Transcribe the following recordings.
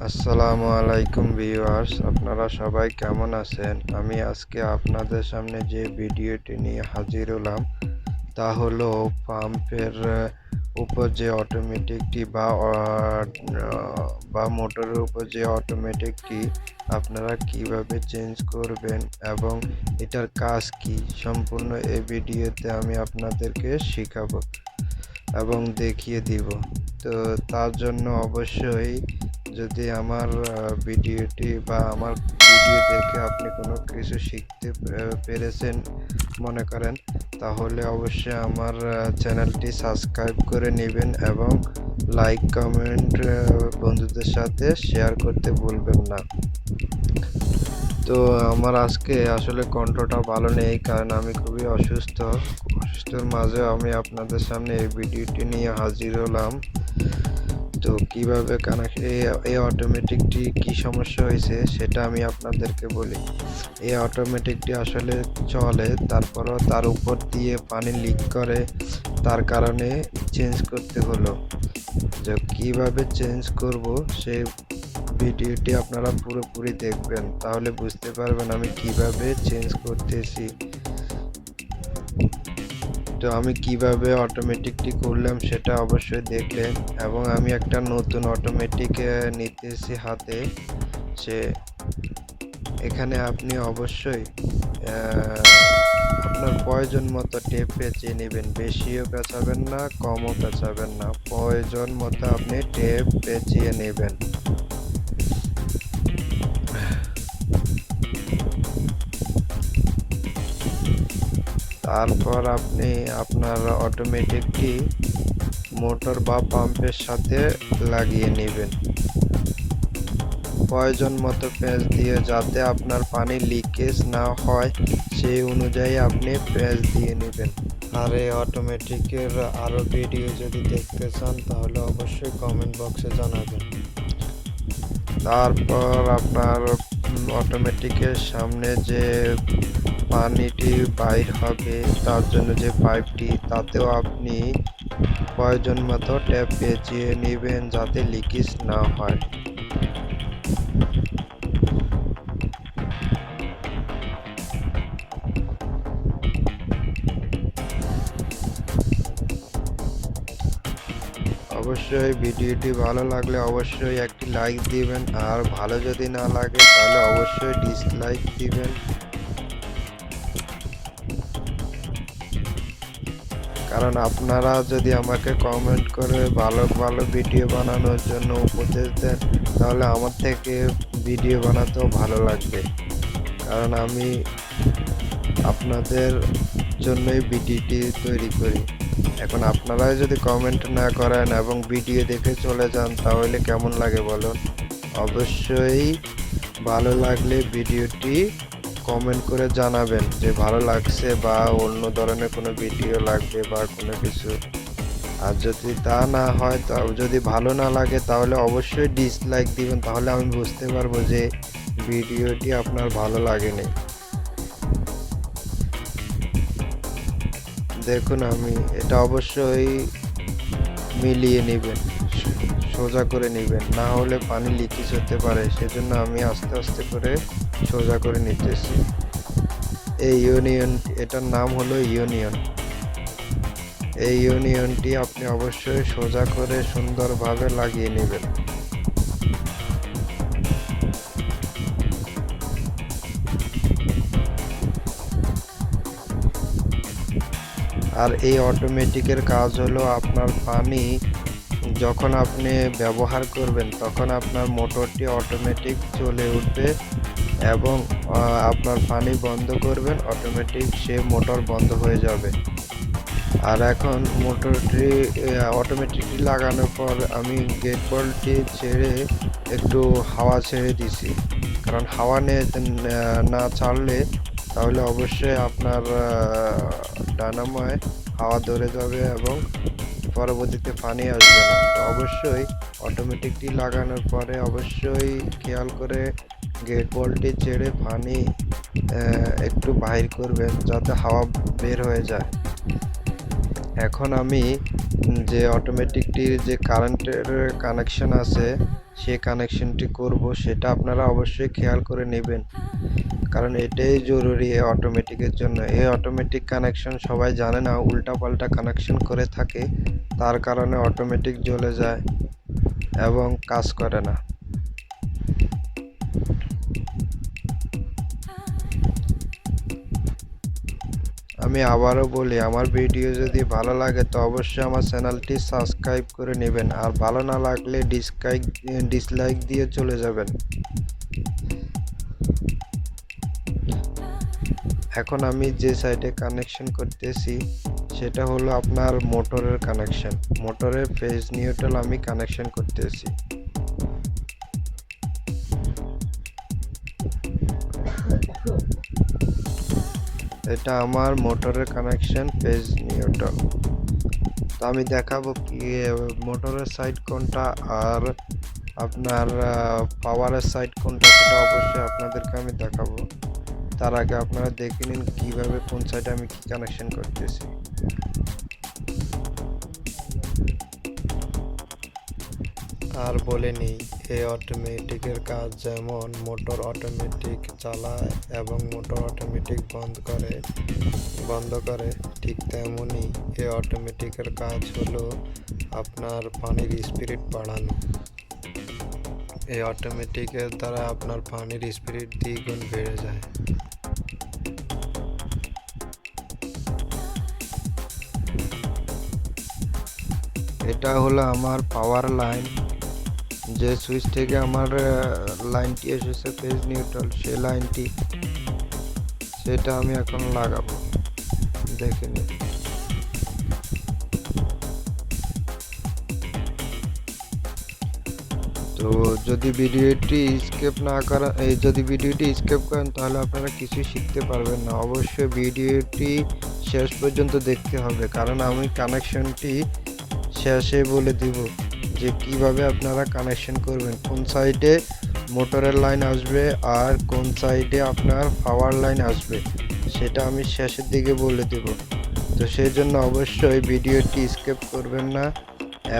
আসসালামু আলাইকুম ভিউয়ার্স, আপনারা সবাই কেমন আছেন? আমি আজকে আপনাদের সামনে যে ভিডিওটি নিয়ে হাজির হলাম তা হলো পাম্পের উপর যে অটোমেটিকটি বা মোটরের উপর যে অটোমেটিকটি আপনারা কিভাবে চেঞ্জ করবেন এবং এটার কাজ কি সম্পূর্ণ এই ভিডিওতে আমি আপনাদেরকে শেখাবো এবং দেখিয়ে দিব। তো তার জন্য অবশ্যই যদি আমার ভিডিওটি বা আমার ভিডিও দেখে আপনি কোনো কিছু শিখতে পেরেছেন মনে করেন, তাহলে অবশ্যই আমার চ্যানেলটি সাবস্ক্রাইব করে নেবেন এবং লাইক কমেন্ট বন্ধুদের সাথে শেয়ার করতে ভুলবেন না। তো আমার আজকে আসলে কণ্ঠটা ভালো নেই, কারণ আমি খুবই অসুস্থর মাঝে আমি আপনাদের সামনে এই ভিডিওটি নিয়ে হাজির হলাম। তো কিভাবে এই অটোমেটিকটি কি সমস্যা হয়েছে সেটা আমি আপনাদেরকে বলি। এই অটোমেটিকটি আসলে চলে, তারপরও তার উপর দিয়ে পানি লিক করে, তার কারণে চেঞ্জ করতে হলো। যে কিভাবে চেঞ্জ করব সেই ভিডিওটি আপনারা পুরোপুরি দেখবেন, তাহলে বুঝতে পারবেন আমি কিভাবে চেঞ্জ করতেছি। তো আমি কিভাবে অটোমেটিকটি করলাম সেটা অবশ্যই দেখলেন, এবং আমি একটা নতুন অটোমেটিক নিতেছি হাতে। সে এখানে আপনি অবশ্যই আপনার প্রয়োজন মতো টেপ পেঁচিয়ে নেবেন, বেশিও পেঁচাবেন না কমও পেঁচাবেন না, প্রয়োজন মতো আপনি টেপ পেঁচিয়ে নেবেন। তারপর আপনি আপনার অটোমেটিকটি মোটর বা পাম্পের সাথে লাগিয়ে নেবেন, প্রয়োজন মতো প্যাঁচ দিয়ে, যাতে আপনার পানি লিকেজ না হয় সেই অনুযায়ী আপনি প্যাঁচ দিয়ে নেবেন। আর এই অটোমেটিকের আরও ভিডিও যদি দেখতে চান তাহলে অবশ্যই কমেন্ট বক্সে জানাবেন। তারপর আপনার অটোমেটিকের সামনে যে পানিটি বাইর হবে তার জন্য যে পাইপটি, তাতেও আপনি প্রয়োজন মতো ট্যাপ পেঁচিয়ে নেবেন যাতে লিকেজ না হয়। অবশ্যই ভিডিওটি ভালো লাগলে অবশ্যই একটি লাইক দিবেন, আর ভালো যদি না লাগে তাহলে অবশ্যই ডিসলাইক দিবেন। কারণ আপনারা যদি আমাকে কমেন্ট করে ভালো ভালো ভিডিও বানানোর জন্য উপদেশ দেন, তাহলে আমার থেকে ভিডিও বানাতেও ভালো লাগবে, কারণ আমি আপনাদের জন্যই ভিডিওটি তৈরি করি। এখন আপনারাই যদি কমেন্ট না করেন এবং ভিডিও দেখে চলে যান তাহলে কেমন লাগে বলুন? অবশ্যই ভালো লাগলে ভিডিওটি কমেন্ট করে জানাবেন যে ভালো লাগছে বা অন্য ধরনের কোনো ভিডিও লাগবে বা কোনো কিছু। আর যদি তা না হয়, যদি ভালো না লাগে তাহলে অবশ্যই ডিসলাইক দিবেন, তাহলে আমি বুঝতে পারবো যে ভিডিওটি আপনার ভালো লাগেনি। দেখুন, আমি এটা অবশ্যই মিলিয়ে নেবেন, সোজা করে নেবেন, না হলে পানি লিকেজ হতে পারে, সেজন্য আমি আস্তে আস্তে করে সোজা করে নিতেছি। এটার নাম হলো ইউনিয়ন। এই ইউনিয়নটি আপনি অবশ্যই সোজা করে সুন্দরভাবে লাগিয়ে নেবেন। আর এই অটোমেটিকের কাজ হলো আপনার পানি যখন আপনি ব্যবহার করবেন তখন আপনার মোটরটি অটোমেটিক চলে উঠবে, এবং আপনার পানি বন্ধ করবেন অটোমেটিক সে মোটর বন্ধ হয়ে যাবে। আর এখন মোটরটি অটোমেটিকলি লাগানোর পর আমি গেট বলটি ছেড়ে একটু হাওয়া ছেড়ে দিছি, কারণ হাওয়া না ছাড়লে তাহলে অবশ্যই আপনার ডায়নামোয় হাওয়া ধরে যাবে এবং পরবর্তীতে পানি আসবে না। তো অবশ্যই অটোমেটিকটি লাগানোর পরে অবশ্যই খেয়াল করে গেট বলটি ছেড়ে পানি একটু বাইর করবেন যাতে হাওয়া বের হয়ে যায়। এখন আমি যে অটোমেটিকটির যে কারেন্টের কানেকশন আছে সে কানেকশনটি করব, সেটা আপনারা অবশ্যই খেয়াল করে নেবেন, কারণ এটাই জরুরি এই অটোমেটিকের জন্য। এই অটোমেটিক কানেকশন সবাই জানে না, উল্টাপাল্টা কানেকশন করে থাকে, তার কারণে অটোমেটিক জ্বলে যায় এবং কাজ করে না। আমি আবারও বলি, আমার ভিডিও যদি ভালো লাগে তো অবশ্যই আমার চ্যানেলটি সাবস্ক্রাইব করে নেবেন, আর ভালো না লাগলে ডিসলাইক দিয়ে চলে যাবেন। এখন আমি যে সাইডে কানেকশন করতেছি সেটা হলো আপনার মোটরের কানেকশন, মোটরের ফেজ নিউট্রাল আমি কানেকশন করতেছি। এটা আমার মোটরের কানেকশন ফেজ নিউট্রাল। তো আমি দেখাবো কি মোটরের সাইড কোনটা আর আপনার পাওয়ারের সাইড কোনটা, সেটা অবশ্যই আপনাদেরকে আমি দেখাবো। তার আগে আপনারা দেখে নিন কিভাবে কোন সাইডে আমি কি কানেকশন করতেছি। আর বলে নিই, এই অটোমেটিকের কাজ যেমন মোটর অটোমেটিক চালায় এবং মোটর অটোমেটিক বন্ধ করে ঠিক তেমনই এই অটোমেটিকের কাজ হলো আপনার পানির স্পিড বাড়ানো। এই অটোমেটিকের দ্বারা আপনার পানির স্পিড দ্বিগুণ বেড়ে যায়। এটা হলো আমার পাওয়ার লাইন, যে সুইচ থেকে আমার লাইনটি এসেছে ফেজ নিউট্রাল, সেই লাইনটি সেটা আমি এখন লাগাবো, দেখে নিন। তো যদি ভিডিওটি স্কিপ করেন তাহলে আপনারা কিছু শিখতে পারবেন না। অবশ্যই ভিডিওটি শেষ পর্যন্ত দেখতে হবে, কারণ আমি কানেকশনটি শেষে বলে দিব যে কিভাবে আপনারা কানেকশন করবেন, কোন সাইডে মোটরের লাইন আসবে আর কোন সাইডে আপনার পাওয়ার লাইন আসবে, সেটা আমি শেষের দিকে বলে দেব। তো সেই জন্য অবশ্যই ভিডিওটি স্কিপ করবেন না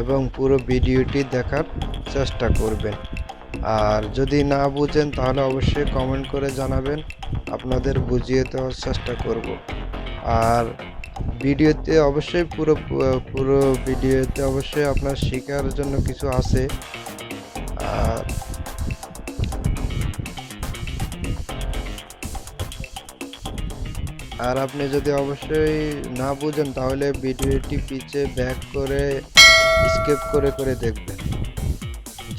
এবং পুরো ভিডিওটি দেখার চেষ্টা করবেন। আর যদি না বুঝেন তাহলে অবশ্যই কমেন্ট করে জানাবেন, আপনাদের বুঝিয়ে দেওয়ার চেষ্টা করব। আর ভিডিওতে অবশ্যই পুরো ভিডিওতে অবশ্যই আপনার শেখার জন্য কিছু আছে। আর আর আপনি যদি অবশ্যই না বুঝেন তাহলে ভিডিওটি পিছে ব্যাক করে স্কিপ করে করে দেখবেন।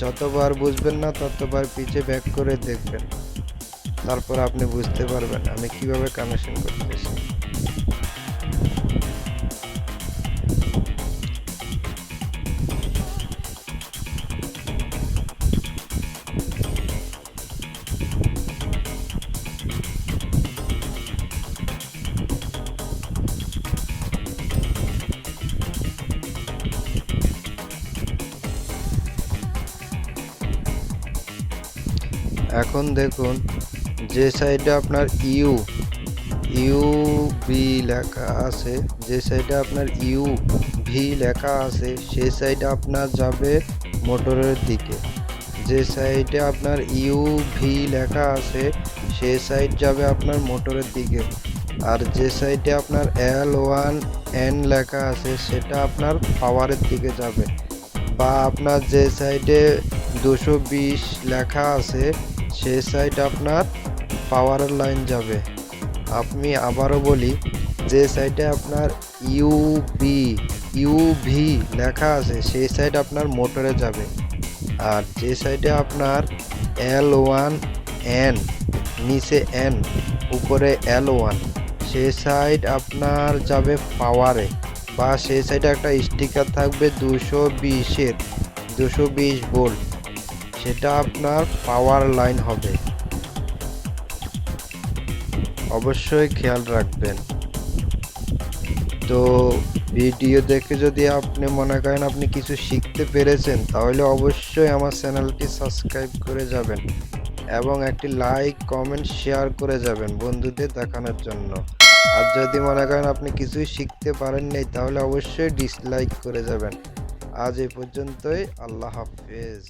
যতবার বুঝবেন না ততবার পিছে ব্যাক করে দেখবেন, তারপর আপনি বুঝতে পারবেন আমি কিভাবে কানেকশন করতেছি। এখন দেখুন, যে সাইডে আপনার ইউ ভি লেখা আছে, যে সাইডে আপনার ইউ ভি লেখা আছে সেই সাইডে আপনার যাবে মোটরের দিকে। যে সাইডে আপনার ইউ ভি লেখা আছে সেই সাইড যাবে আপনার মোটরের দিকে। আর যে সাইডে আপনার L1N লেখা আছে সেটা আপনার পাওয়ারের দিকে যাবে। বা আপনার যে সাইডে 220 লেখা আছে সেই সাইড আপনার পাওয়ারের লাইন যাবে। আমি আবারও বলি, যে সাইডে আপনার ইউভি লেখা আছে সেই সাইড আপনার মোটরে যাবে। আর যে সাইডে আপনার L1N নিচে N উপরে L1 সেই সাইড আপনার যাবে পাওয়ারে, বা সেই সাইডে একটা স্টিকার থাকবে 220 ভোল্ট, সেটা আপনার পাওয়ার লাইন হবে। অবশ্যই খেয়াল রাখবেন। তো ভিডিও দেখে যদি আপনি মনে করেন আপনি কিছু শিখতে পেরেছেন তাহলে অবশ্যই আমার চ্যানেলটি সাবস্ক্রাইব করে যাবেন এবং একটি লাইক কমেন্ট শেয়ার করে যাবেন বন্ধুদের দেখানোর জন্য। আর যদি মনে করেন আপনি কিছুই শিখতে পারেননি তাহলে অবশ্যই ডিসলাইক করে যাবেন। আজ এই পর্যন্তই, আল্লাহ হাফেজ।